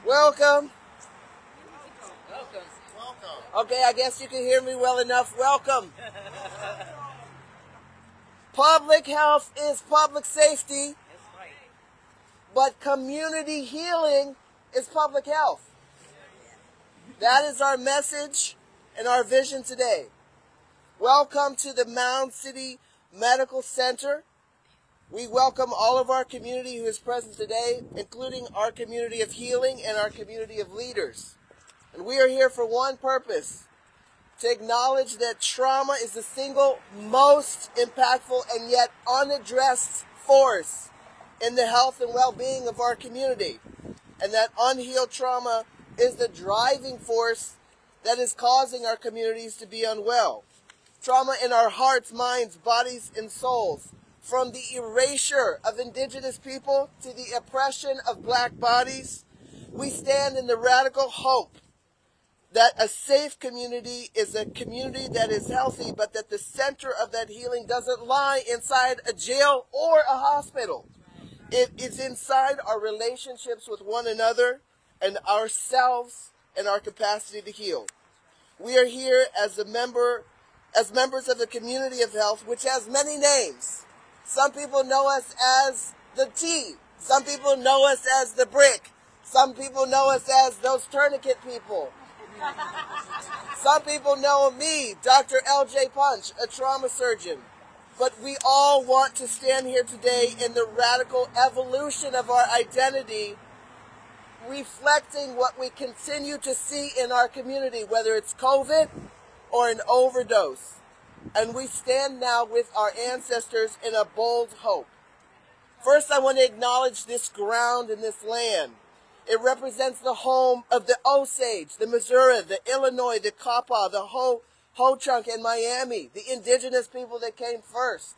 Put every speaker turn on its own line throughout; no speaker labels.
Welcome.
Welcome.
Okay, I guess you can hear me well enough. Welcome. Public health is public safety,
That's right.
but community healing is public health. That is our message and our vision today. Welcome to the Mound City Medical Center. We welcome all of our community who is present today, including our community of healing and our community of leaders. And we are here for one purpose: to acknowledge that trauma is the single most impactful and yet unaddressed force in the health and well-being of our community. And that unhealed trauma is the driving force that is causing our communities to be unwell. Trauma in our hearts, minds, bodies, and souls. From the erasure of indigenous people to the oppression of black bodies, we stand in the radical hope that a safe community is a community that is healthy, but that the center of that healing doesn't lie inside a jail or a hospital. It is inside our relationships with one another and ourselves and our capacity to heal. We are here as members of a community of health which has many names. Some people know us as the T. Some people know us as the Brick. Some people know us as those tourniquet people. Some people know me, Dr. L.J. Punch, a trauma surgeon. But we all want to stand here today in the radical evolution of our identity, reflecting what we continue to see in our community, whether it's COVID or an overdose. And we stand now with our ancestors in a bold hope. First, I want to acknowledge this ground and this land. It represents the home of the Osage, the Missouri, the Illinois, the Kappa, the Ho-Chunk, and Miami, the indigenous people that came first.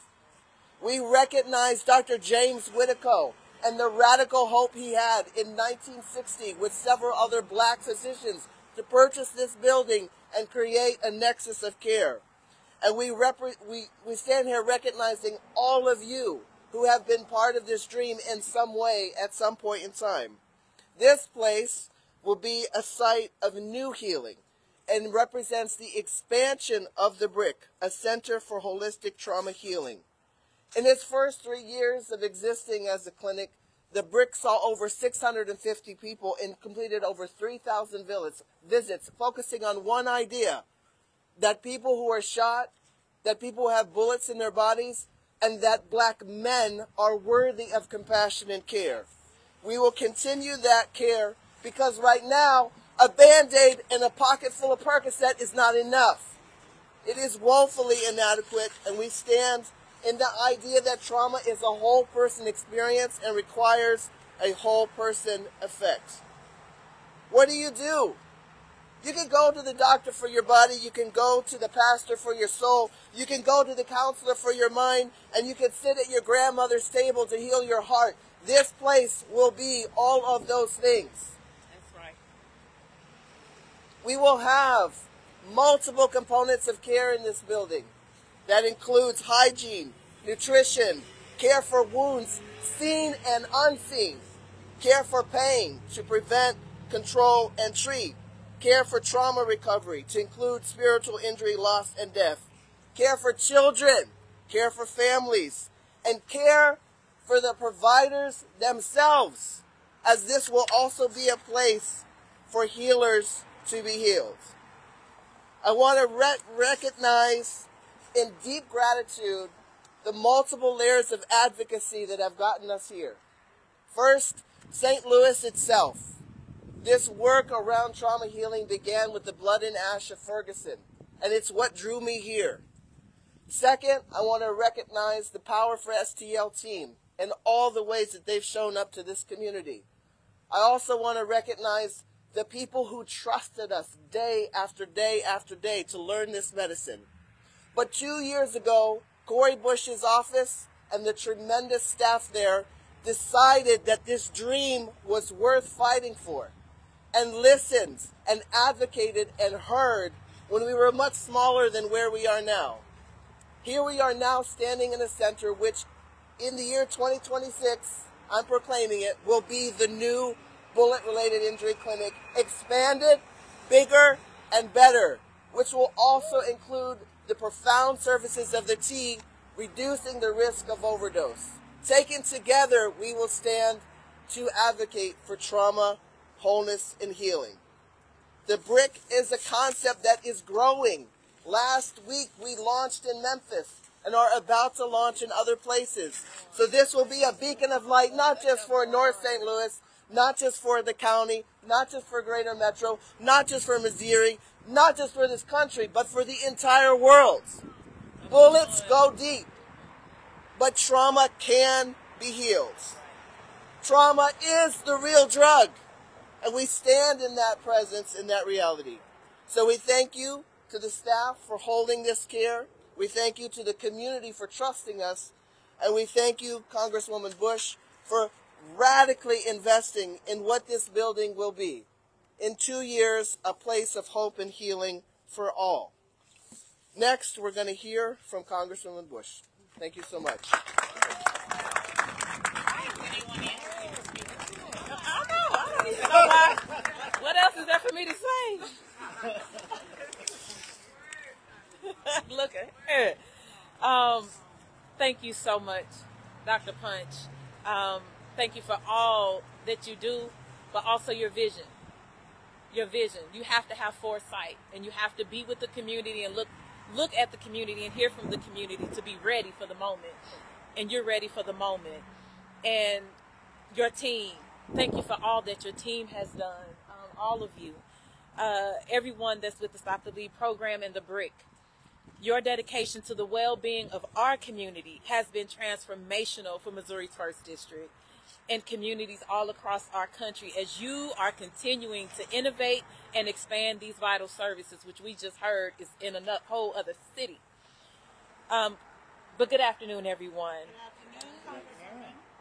We recognize Dr. James Whitcomb and the radical hope he had in 1960 with several other black physicians to purchase this building and create a nexus of care. And we stand here recognizing all of you who have been part of this dream in some way at some point in time. This place will be a site of new healing and represents the expansion of the Brick, a center for holistic trauma healing. In its first 3 years of existing as a clinic, the Brick saw over 650 people and completed over 3,000 visits, focusing on one idea: that people who are shot, that people who have bullets in their bodies, and that black men are worthy of compassion and care. We will continue that care because right now, a Band-Aid and a pocket full of Percocet is not enough. It is woefully inadequate, and we stand in the idea that trauma is a whole person experience and requires a whole person effect. What do? You can go to the doctor for your body, you can go to the pastor for your soul, you can go to the counselor for your mind, and you can sit at your grandmother's table to heal your heart. This place will be all of those things.
That's right.
We will have multiple components of care in this building. That includes hygiene, nutrition, care for wounds seen and unseen, care for pain to prevent, control, and treat, care for trauma recovery to include spiritual injury, loss, and death, care for children, care for families, and care for the providers themselves, as this will also be a place for healers to be healed. I want to recognize in deep gratitude the multiple layers of advocacy that have gotten us here. First, St. Louis itself. This work around trauma healing began with the blood and ash of Ferguson, and it's what drew me here. Second, I want to recognize the Power for STL team and all the ways that they've shown up to this community. I also want to recognize the people who trusted us day after day after day to learn this medicine. But 2 years ago, Cori Bush's office and the tremendous staff there decided that this dream was worth fighting for, and listened and advocated and heard when we were much smaller than where we are now. Here we are now standing in a center which in the year 2026, I'm proclaiming it, will be the new bullet-related injury clinic expanded, bigger, and better, which will also include the profound services of the T, reducing the risk of overdose. Taken together, we will stand to advocate for trauma, wholeness, and healing. The BRIC is a concept that is growing. Last week, we launched in Memphis and are about to launch in other places. So this will be a beacon of light, not just for North St. Louis, not just for the county, not just for Greater Metro, not just for Missouri, not just for this country, but for the entire world. Bullets go deep, but trauma can be healed. Trauma is the real drug, and we stand in that presence, in that reality. So we thank you to the staff for holding this care. We thank you to the community for trusting us, and we thank you, Congresswoman Bush, for radically investing in what this building will be. In 2 years, a place of hope and healing for all. Next, we're going to hear from Congresswoman Bush. Thank you so much.
I don't even know why. What else is there for me to say? Look at her. Thank you so much, Dr. Punch. Thank you for all that you do, but also your vision. Your vision. You have to have foresight, and you have to be with the community and look at the community and hear from the community to be ready for the moment. And you're ready for the moment. And your team, thank you for all that your team has done, all of you. Everyone that's with the Stop the Bleed program and the BRIC. Your dedication to the well-being of our community has been transformational for Missouri's 1st District and communities all across our country as you are continuing to innovate and expand these vital services, which we just heard is in a whole other city. But good afternoon, everyone.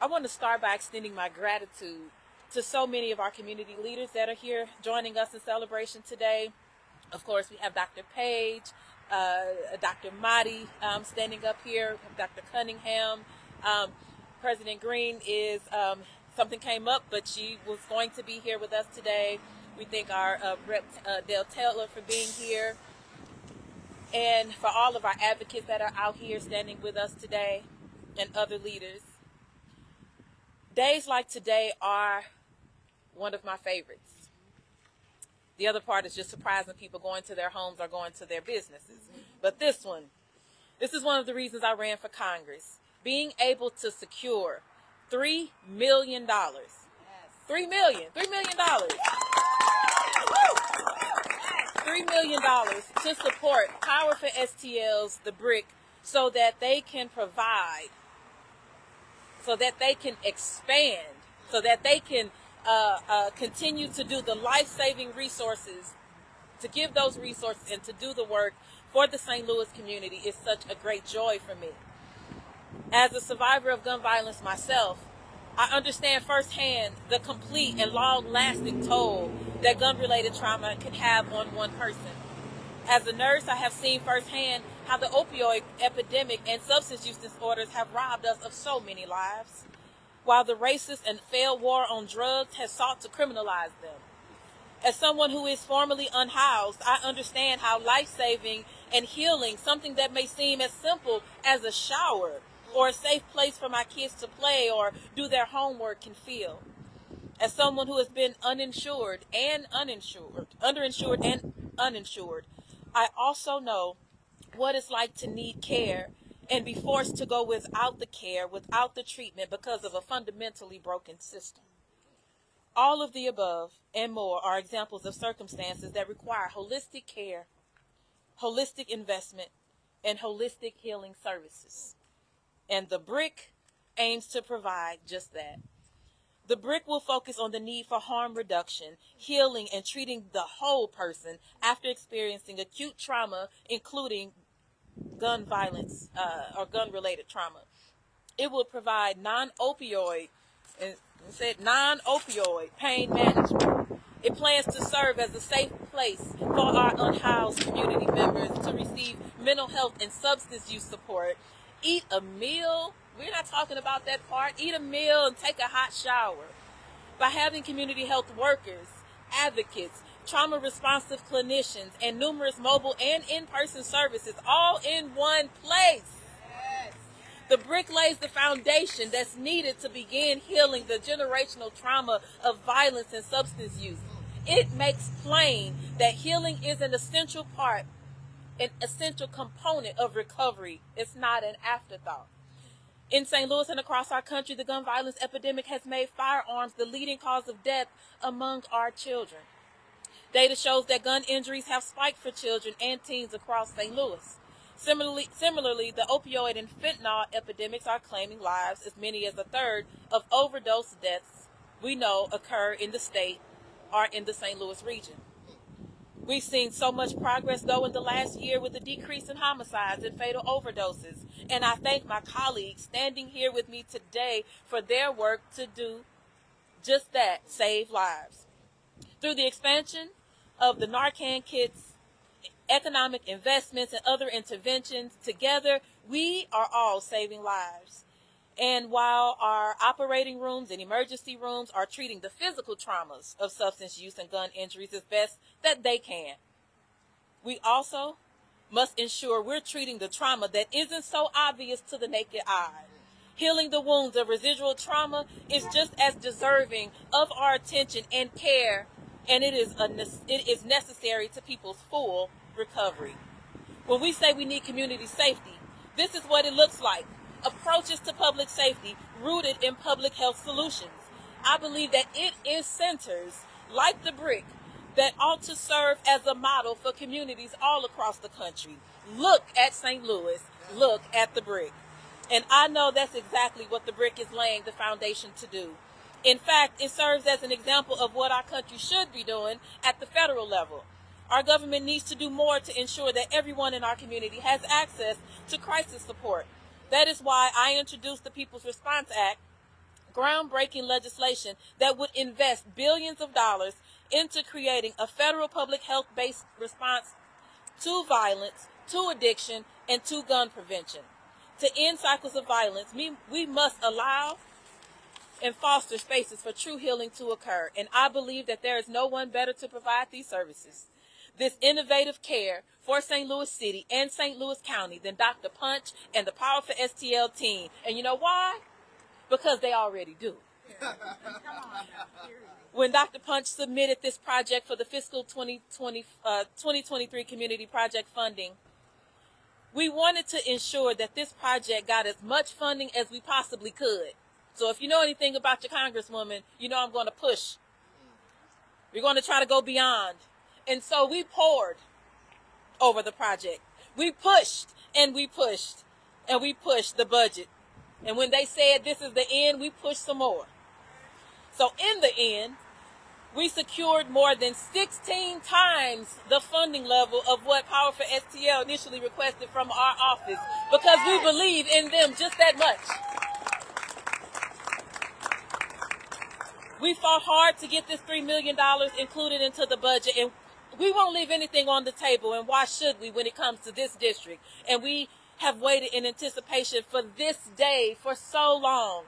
I want to start by extending my gratitude to so many of our community leaders that are here joining us in celebration today. Of course, we have Dr. Page, Dr. Motti standing up here, Dr. Cunningham. President Green is, something came up, but she was going to be here with us today. We thank our Rep. Dale Taylor for being here. And for all of our advocates that are out here standing with us today and other leaders. Days like today are one of my favorites. The other part is just surprising people going to their homes or going to their businesses. But this is one of the reasons I ran for Congress. Being able to secure $3 million. $3 million. $3 million to support Power for STL's, the BRIC, so that they can provide, so that they can expand, so that they can continue to do the life-saving resources, to give those resources and to do the work for the St. Louis community is such a great joy for me. As a survivor of gun violence myself, I understand firsthand the complete and long-lasting toll that gun-related trauma can have on one person. As a nurse, I have seen firsthand how the opioid epidemic and substance use disorders have robbed us of so many lives, while the racist and failed war on drugs has sought to criminalize them. As someone who is formerly unhoused, I understand how life-saving and healing, something that may seem as simple as a shower or a safe place for my kids to play or do their homework, can feel. As someone who has been underinsured and uninsured, I also know what it's like to need care and be forced to go without the care, without the treatment because of a fundamentally broken system. All of the above and more are examples of circumstances that require holistic care, holistic investment, and holistic healing services. And the BRIC aims to provide just that. The BRIC will focus on the need for harm reduction, healing, and treating the whole person after experiencing acute trauma, including gun violence or gun-related trauma. It will provide non-opioid pain management. It plans to serve as a safe place for our unhoused community members to receive mental health and substance use support, eat a meal. We're not talking about that part. Eat a meal and take a hot shower. by having community health workers, advocates, trauma-responsive clinicians, and numerous mobile and in-person services all in one place. The BRIC lays the foundation that's needed to begin healing the generational trauma of violence and substance use. It makes plain that healing is an essential part, an essential component of recovery. It's not an afterthought. In St. Louis and across our country, the gun violence epidemic has made firearms the leading cause of death among our children. Data shows that gun injuries have spiked for children and teens across St. Louis. Similarly, the opioid and fentanyl epidemics are claiming lives. As many as a third of overdose deaths we know occur in the state are in the St. Louis region. We've seen so much progress, though, in the last year with the decrease in homicides and fatal overdoses. And I thank my colleagues standing here with me today for their work to do just that, save lives. Through the expansion of the Narcan kits, economic investments, and other interventions, together we are all saving lives. And while our operating rooms and emergency rooms are treating the physical traumas of substance use and gun injuries as best that they can, we also must ensure we're treating the trauma that isn't so obvious to the naked eye. Healing the wounds of residual trauma is just as deserving of our attention and care, and it is necessary to people's full recovery. When we say we need community safety, this is what it looks like. Approaches to public safety rooted in public health solutions. I believe that it is centers like the BRIC that ought to serve as a model for communities all across the country. Look at St. Louis. Look at the BRIC. And I know that's exactly what the BRIC is laying the foundation to do. In fact, it serves as an example of what our country should be doing at the federal level. Our government needs to do more to ensure that everyone in our community has access to crisis support. That is why I introduced the People's Response Act, groundbreaking legislation that would invest billions of dollars into creating a federal public health-based response to violence, to addiction, and to gun prevention. To end cycles of violence, we must allow and foster spaces for true healing to occur. And I believe that there is no one better to provide these services, this innovative care for St. Louis City and St. Louis County than Dr. Punch and the Powerful STL team. And you know why? Because they already do. When Dr. Punch submitted this project for the fiscal 2023 community project funding, we wanted to ensure that this project got as much funding as we possibly could. So if you know anything about your congresswoman, you know I'm going to push. We're going to try to go beyond. And so we poured over the project. We pushed and we pushed and we pushed the budget. And when they said this is the end, we pushed some more. So in the end, we secured more than 16 times the funding level of what Powerful STL initially requested from our office, because we believe in them just that much. We fought hard to get this $3 million included into the budget, and we won't leave anything on the table, and why should we when it comes to this district? And we have waited in anticipation for this day for so long.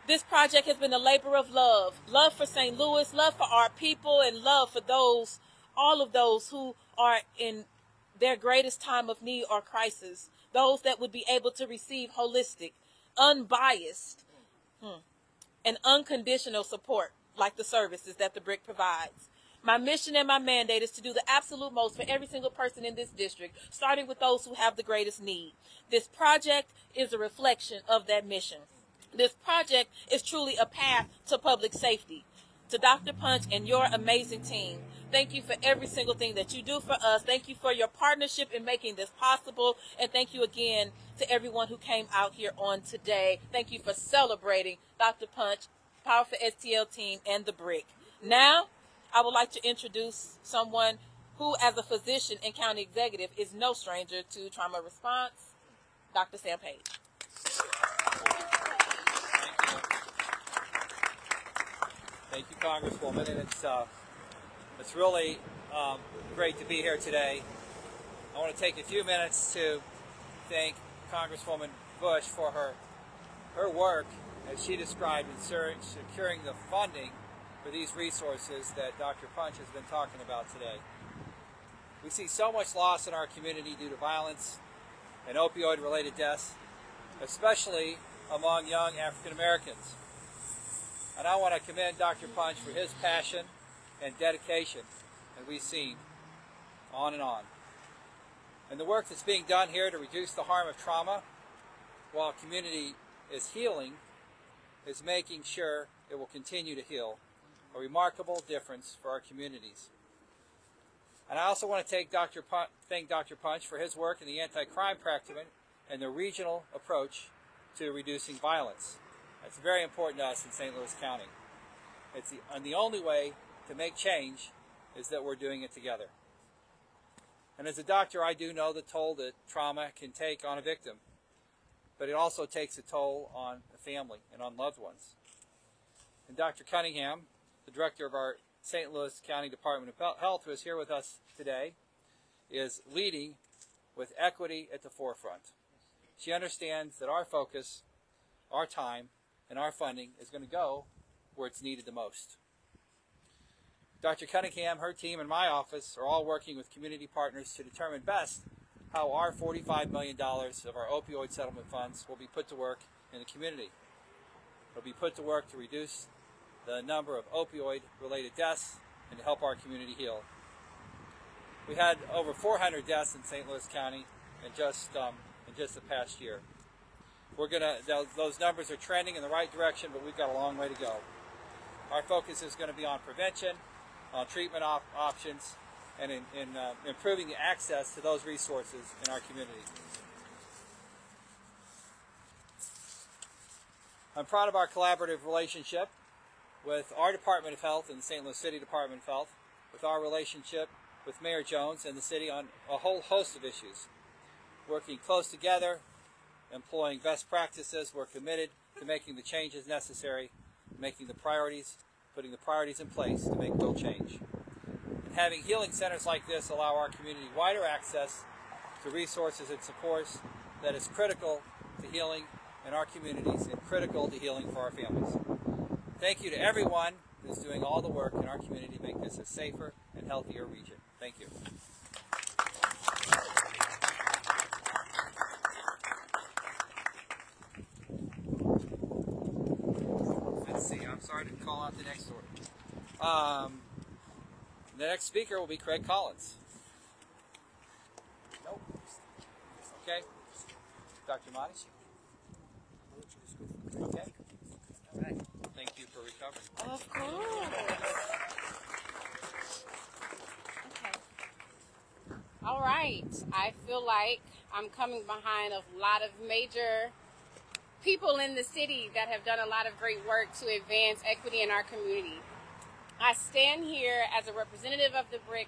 This project has been a labor of love. Love for St. Louis, love for our people, and love for those, all of those who are in their greatest time of need or crisis. Those that would be able to receive holistic, unbiased, and unconditional support like the services that the BRIC provides. My mission and my mandate is to do the absolute most for every single person in this district, starting with those who have the greatest need. This project is a reflection of that mission. This project is truly a path to public safety. To Dr. Punch and your amazing team, thank you for every single thing that you do for us. Thank you for your partnership in making this possible. And thank you again to everyone who came out here on today. Thank you for celebrating Dr. Punch, Powerful STL team, and the BRIC. Now, I would like to introduce someone who, as a physician and county executive, is no stranger to trauma response, Dr. Sam Page.
Thank you, Congresswoman, and it's really great to be here today. I want to take a few minutes to thank Congresswoman Bush for her work as she described, in securing the funding for these resources that Dr. Punch has been talking about today. We see so much loss in our community due to violence and opioid-related deaths, especially among young African Americans. And I want to commend Dr. Punch for his passion and dedication that we've seen on and on. And the work that's being done here to reduce the harm of trauma while community is healing is making sure it will continue to heal, a remarkable difference for our communities. And I also want to thank Dr. Punch for his work in the anti-crime practice and the regional approach to reducing violence. That's very important to us in St. Louis County. And the only way to make change is that we're doing it together. And as a doctor, I do know the toll that trauma can take on a victim, but it also takes a toll on a family and on loved ones. And Dr. Cunningham, the director of our St. Louis County Department of Health, who is here with us today, is leading with equity at the forefront. She understands that our focus, our time, and our funding is going to go where it's needed the most. Dr. Cunningham, her team, and my office are all working with community partners to determine best how our $45 million of our opioid settlement funds will be put to work in the community. It will be put to work to reduce the number of opioid-related deaths and to help our community heal. We had over 400 deaths in St. Louis County in just the past year. Those numbers are trending in the right direction, but we've got a long way to go. Our focus is going to be on prevention, on treatment options, and in improving the access to those resources in our community. I'm proud of our collaborative relationship with our Department of Health and the St. Louis City Department of Health, with our relationship with Mayor Jones and the city on a whole host of issues. Working close together, employing best practices, we're committed to making the changes necessary, putting the priorities in place to make real change. And having healing centers like this allow our community wider access to resources and supports that is critical to healing in our communities and critical to healing for our families. Thank you to everyone who's doing all the work in our community to make this a safer and healthier region. Thank you. Let's see, I'm sorry to call out the next order. The next speaker will be Craig Collins. Nope. Okay. Dr. Monty? Okay. All right. Thank you for recovering.
Of course. Okay. All right. I feel like I'm coming behind a lot of major people in the city that have done a lot of great work to advance equity in our community. I stand here as a representative of the BRIC,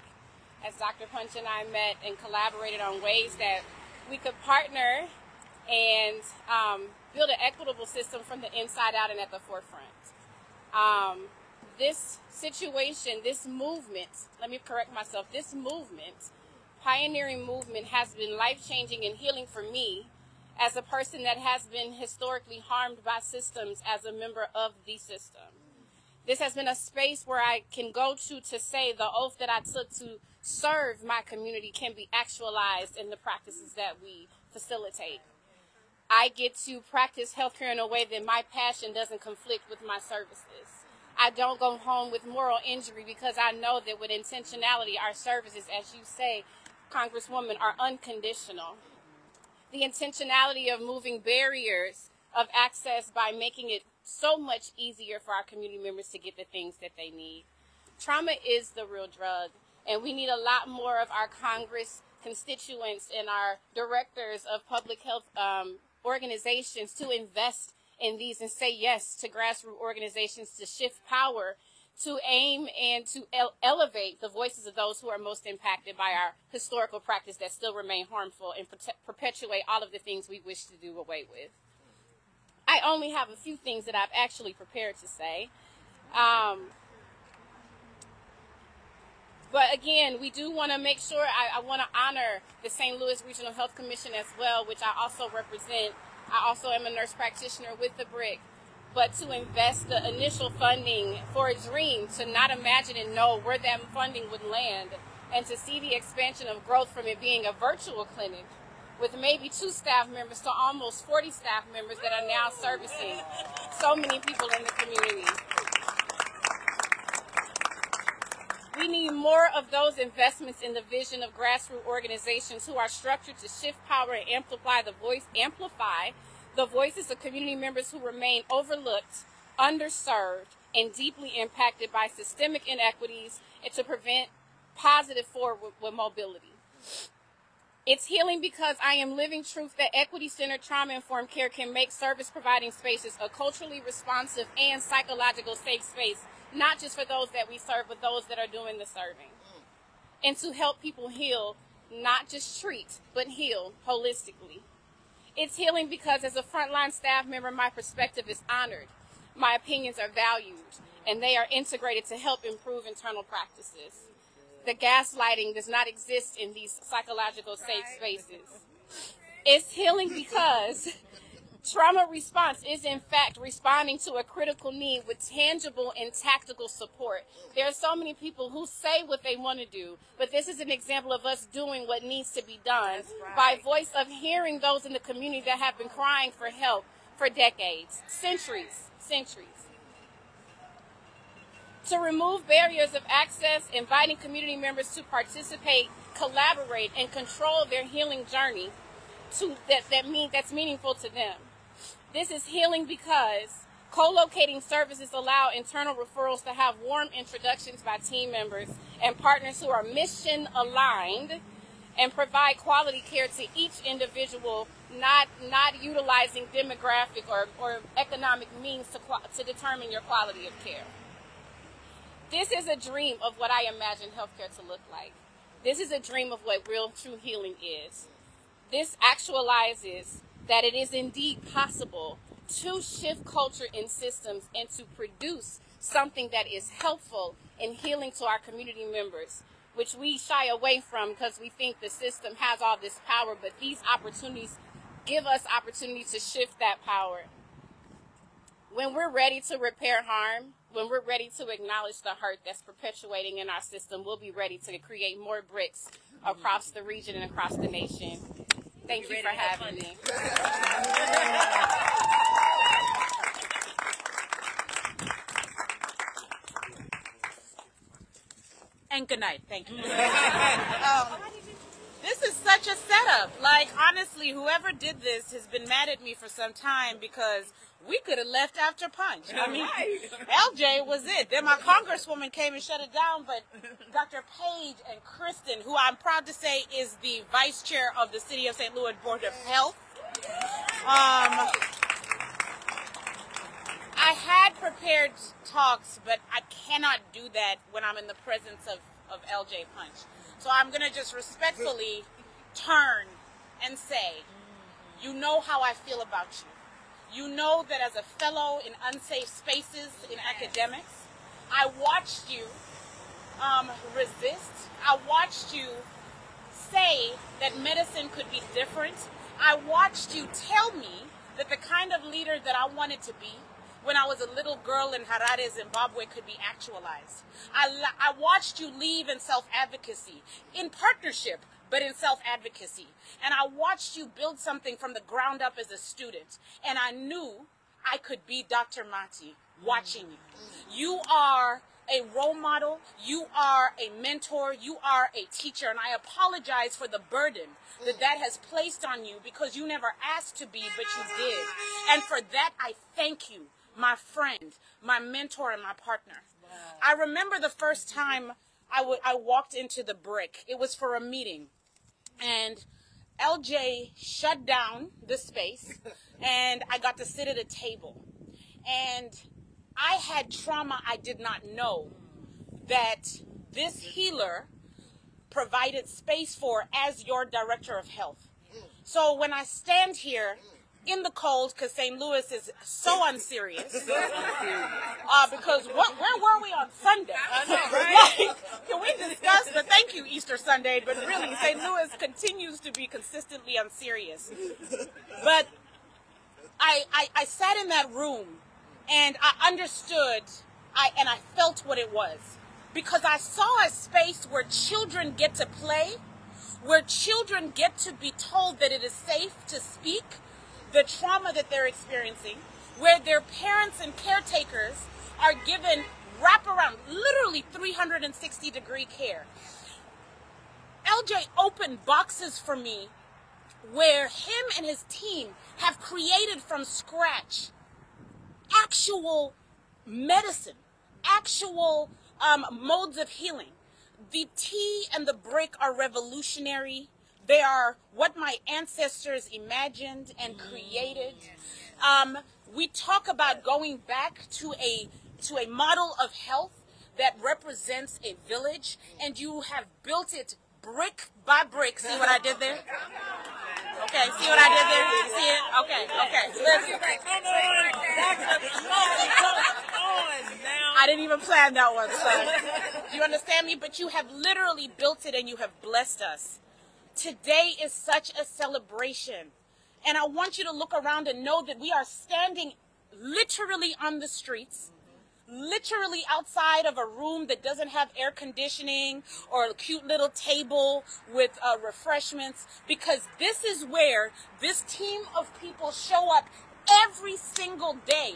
as Dr. Punch and I met and collaborated on ways that we could partner and build an equitable system from the inside out and at the forefront. This situation, this movement, let me correct myself, this movement, pioneering movement, has been life-changing and healing for me as a person that has been historically harmed by systems as a member of the system. This has been a space where I can go to say the oath that I took to serve my community can be actualized in the practices that we facilitate. I get to practice healthcare in a way that my passion doesn't conflict with my services. I don't go home with moral injury because I know that with intentionality, our services, as you say, Congresswoman, are unconditional. The intentionality of moving barriers of access by making it so much easier for our community members to get the things that they need. Trauma is the real drug, and we need a lot more of our Congress constituents and our directors of public health organizations to invest in these and say yes to grassroots organizations to shift power, to aim and to elevate the voices of those who are most impacted by our historical practice that still remain harmful and perpetuate all of the things we wish to do away with. I only have a few things that I've actually prepared to say. But again, we do want to make sure, I want to honor the St. Louis Regional Health Commission as well, which I also represent. I also am a nurse practitioner with the BRIC.
but to invest the initial funding for a dream, to not imagine and know where that funding would land, and to see the expansion of growth from it being a virtual clinic with maybe 2 staff members to almost 40 staff members that are now servicing so many people in the community. We need more of those investments in the vision of grassroots organizations who are structured to shift power and amplify the voices of community members who remain overlooked, underserved, and deeply impacted by systemic inequities, and to prevent positive forward with mobility. It's healing because I am living truth that equity-centered trauma-informed care can make service-providing spaces a culturally responsive and psychological safe space, not just for those that we serve, but those that are doing the serving. And to help people heal, not just treat, but heal holistically. It's healing because as a frontline staff member, my perspective is honored, my opinions are valued, and they are integrated to help improve internal practices. The gaslighting does not exist in these psychological safe spaces. It's healing because trauma response is in fact responding to a critical need with tangible and tactical support. There are so many people who say what they want to do, but this is an example of us doing what needs to be done by voice of hearing those in the community that have been crying for help for decades, centuries. To remove barriers of access, inviting community members to participate, collaborate, and control their healing journey that's meaningful to them. This is healing because co-locating services allow internal referrals to have warm introductions by team members and partners who are mission aligned and provide quality care to each individual, not utilizing demographic or economic means to determine your quality of care. This is a dream of what I imagine healthcare to look like. This is a dream of what real, true healing is. This actualizes that it is indeed possible to shift culture and systems and to produce something that is helpful and healing to our community members, which we shy away from because we think the system has all this power, but these opportunities give us opportunities to shift that power. When we're ready to repair harm, when we're ready to acknowledge the hurt that's perpetuating in our system, we'll be ready to create more bricks across the region and across the nation. Thank you for having me.
And good night. Thank you. This is such a setup. Like, honestly, whoever did this has been mad at me for some time because we could have left after Punch. I mean, LJ was it. Then my congresswoman came and shut it down, but Dr. Page and Kristen, who I'm proud to say is the vice chair of the City of St. Louis Board of Health. I had prepared talks, but I cannot do that when I'm in the presence of LJ Punch. So I'm going to just respectfully turn and say, you know how I feel about you. You know that as a fellow in unsafe spaces in academics, I watched you resist. I watched you say that medicine could be different. I watched you tell me that the kind of leader that I wanted to be when I was a little girl in Harare, Zimbabwe, could be actualized. I watched you leave in self-advocacy, in partnership, but in self-advocacy. And I watched you build something from the ground up as a student. And I knew I could be Dr. Mati watching you. You are a role model. You are a mentor. You are a teacher. And I apologize for the burden that has placed on you because you never asked to be, but you did. And for that, I thank you, my friend, my mentor, and my partner. Wow. I remember the first time I walked into the Brick. It was for a meeting. And LJ shut down the space, and I got to sit at a table. And I had trauma I did not know that this healer provided space for as your director of health. So when I stand here in the cold, because St. Louis is so unserious, because where were we on Sunday? Like, can we discuss, but thank you, Easter Sunday, but really, St. Louis continues to be consistently unserious. But I sat in that room, And I understood, and I felt what it was. Because I saw a space where children get to play, where children get to be told that it is safe to speak the trauma that they're experiencing, where their parents and caretakers are given wraparound, literally 360-degree care. LJ opened boxes for me where him and his team have created from scratch actual medicine, actual modes of healing. The tea and the brick are revolutionary. They are what my ancestors imagined and created. We talk about going back to a model of health that represents a village, and you have built it brick by brick. See what I did there? Okay, see what I did there? You see it? Okay. Listen. I didn't even plan that one, son. Do you understand me? But you have literally built it and you have blessed us. Today is such a celebration. And I want you to look around and know that we are standing literally on the streets, literally outside of a room that doesn't have air conditioning or a cute little table with refreshments, because this is where this team of people show up every single day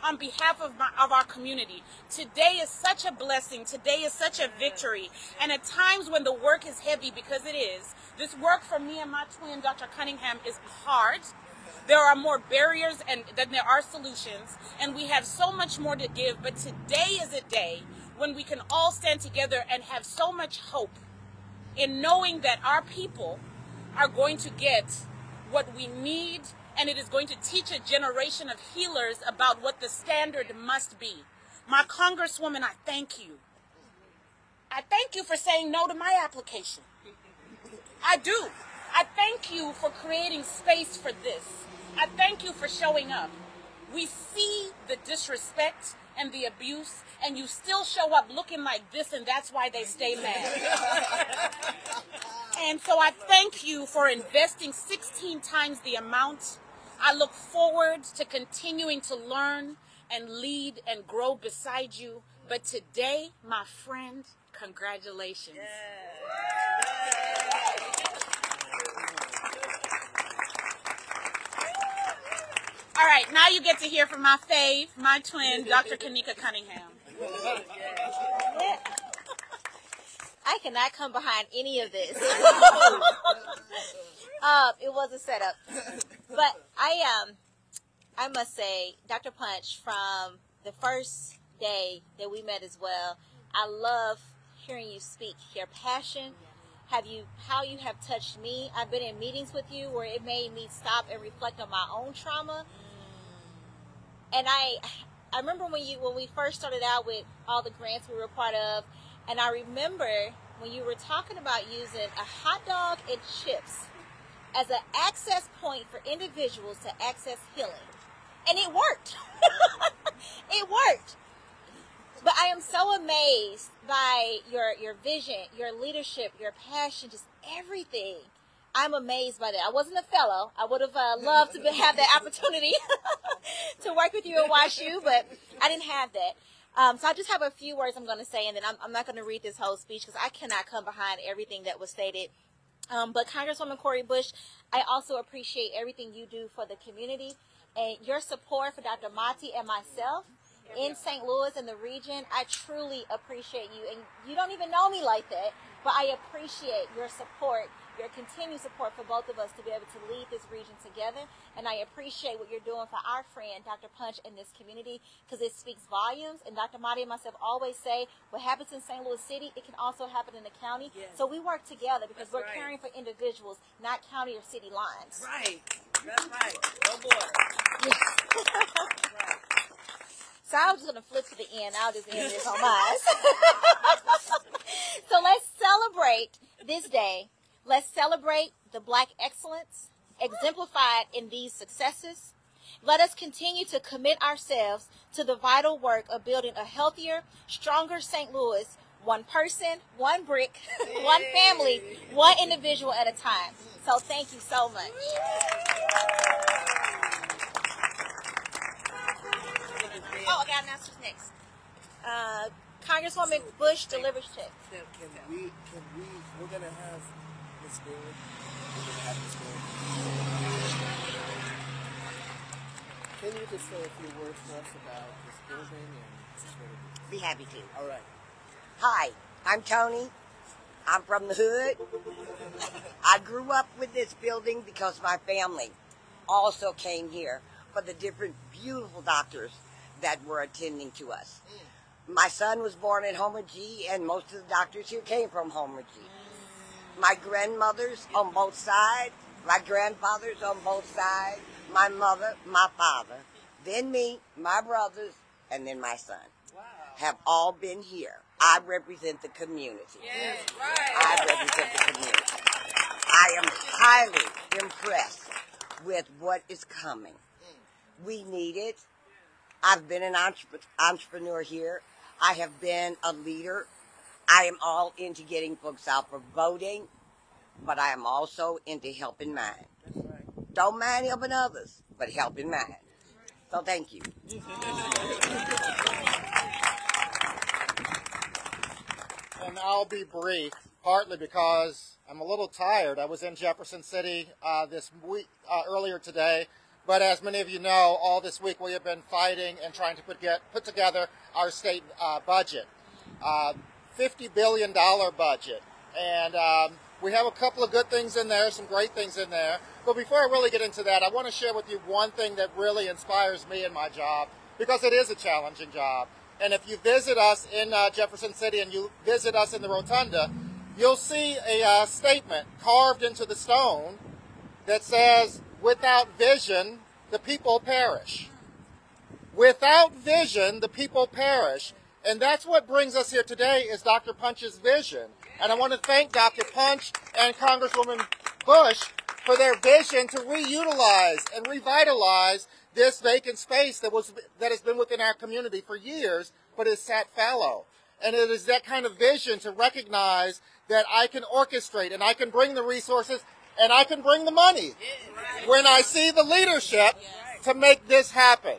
on behalf of our community. Today is such a blessing. Today is such a victory. And at times when the work is heavy, because it is, this work for me and my twin, Dr. Cunningham, is hard. There are more barriers than there are solutions, and we have so much more to give. But today is a day when we can all stand together and have so much hope in knowing that our people are going to get what we need, and it is going to teach a generation of healers about what the standard must be. My Congresswoman, I thank you. I thank you for saying no to my application. I do. I thank you for creating space for this. I thank you for showing up. We see the disrespect and the abuse, and you still show up looking like this, and that's why they stay mad. And so I thank you for investing 16 times the amount. I look forward to continuing to learn and lead and grow beside you. But today, my friend, congratulations. All right, now you get to hear from my fave, my twin, Dr. Kanika Cunningham.
I cannot come behind any of this. It was a setup. But I must say, Dr. Punch, from the first day that we met as well, I love hearing you speak, your passion, how you have touched me. I've been in meetings with you where it made me stop and reflect on my own trauma. And I remember when we first started out with all the grants we were part of, and I remember when you were talking about using a hot dog and chips as an access point for individuals to access healing. And it worked. It worked. But I am so amazed by your vision, your leadership, your passion, just everything. I'm amazed by that. I wasn't a fellow. I would have loved to have that opportunity to work with you and watch you, but I didn't have that. So I just have a few words I'm going to say, and then I'm not going to read this whole speech because I cannot come behind everything that was stated. But Congresswoman Cori Bush, I also appreciate everything you do for the community and your support for Dr. Mati and myself in St. Louis and the region. I truly appreciate you, and you don't even know me like that, but I appreciate your support, your continued support for both of us to be able to lead this region together. And I appreciate what you're doing for our friend, Dr. Punch, in this community, because it speaks volumes. And Dr. Mati and myself always say, what happens in St. Louis City, it can also happen in the county. Yes. So we work together because we're caring for individuals, not county or city lines.
Right. That's right. Oh, boy.
Right. So I was just going to flip to the end. I'll just end this on mine. So let's celebrate this day. Let's celebrate the Black excellence exemplified in these successes. Let us continue to commit ourselves to the vital work of building a healthier, stronger St. Louis, one person, one brick, one family, one individual at a time. So thank you so much. Oh, I got announcements next. Congresswoman Bush delivers checks.
We're going to have Ms. Bailey. Can you just say a few words for us about this building and
Be happy to.
all right.
Hi, I'm Tony. I'm from the hood. I grew up with this building because my family also came here for the different beautiful doctors that were attending to us. My son was born at Homer G, and most of the doctors here came from Homer G. My grandmothers on both sides, my grandfathers on both sides, my mother, my father, then me, my brothers, and then my son have all been here. I represent the community.
Yes, right.
I represent the community. I am highly impressed with what is coming. We need it. I've been an entrepreneur here. I have been a leader. I am all into getting folks out for voting, but I am also into helping mine. Don't mind helping others, but helping mine. So thank you.
And I'll be brief, partly because I'm a little tired. I was in Jefferson City this week, earlier today, but as many of you know, all this week we have been fighting and trying to put together our state budget, $50 billion budget, and we have a couple of good things in there, some great things in there. But before I really get into that, I want to share with you one thing that really inspires me in my job, because it is a challenging job. And if you visit us in Jefferson City and you visit us in the Rotunda, you'll see a statement carved into the stone that says, "Without vision, the people perish." Without vision, the people perish. And that's what brings us here today, is Dr. Punch's vision. And I want to thank Dr. Punch and Congresswoman Bush for their vision to reutilize and revitalize this vacant space that has been within our community for years, but has sat fallow. And it is that kind of vision to recognize that I can orchestrate and I can bring the resources and I can bring the money when I see the leadership to make this happen.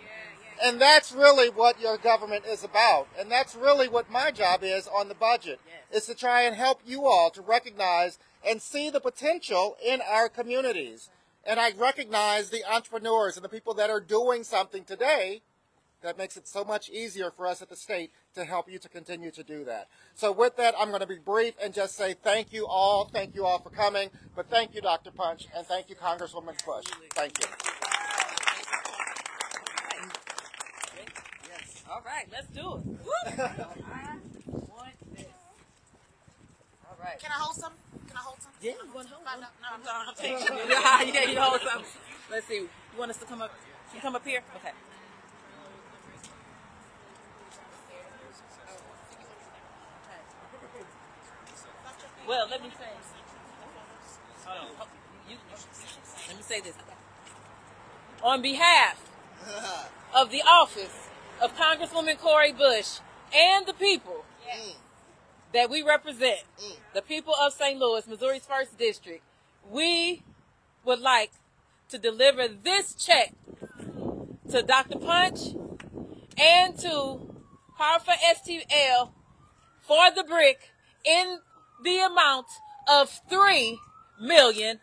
And that's really what your government is about. And that's really what my job is on the budget, is to try and help you all to recognize and see the potential in our communities. And I recognize the entrepreneurs and the people that are doing something today that makes it so much easier for us at the state to help you to continue to do that. So with that, I'm going to be brief and just say thank you all for coming. But thank you, Dr. Punch, and thank you, Congresswoman Bush. Thank you.
All right, let's do it. All right.
Can I hold some? Can I hold some?
Yeah, you want to hold?
No, I'm taking it.
Yeah, you hold something. Let's see. You want us to come up? You come up here? Okay. Well, let me say. Let me say this. On behalf of the office of Congresswoman Cori Bush and the people that we represent, the people of St. Louis, Missouri's 1st District, we would like to deliver this check to Dr. Punch and to Power for STL for the brick in the amount of $3 million.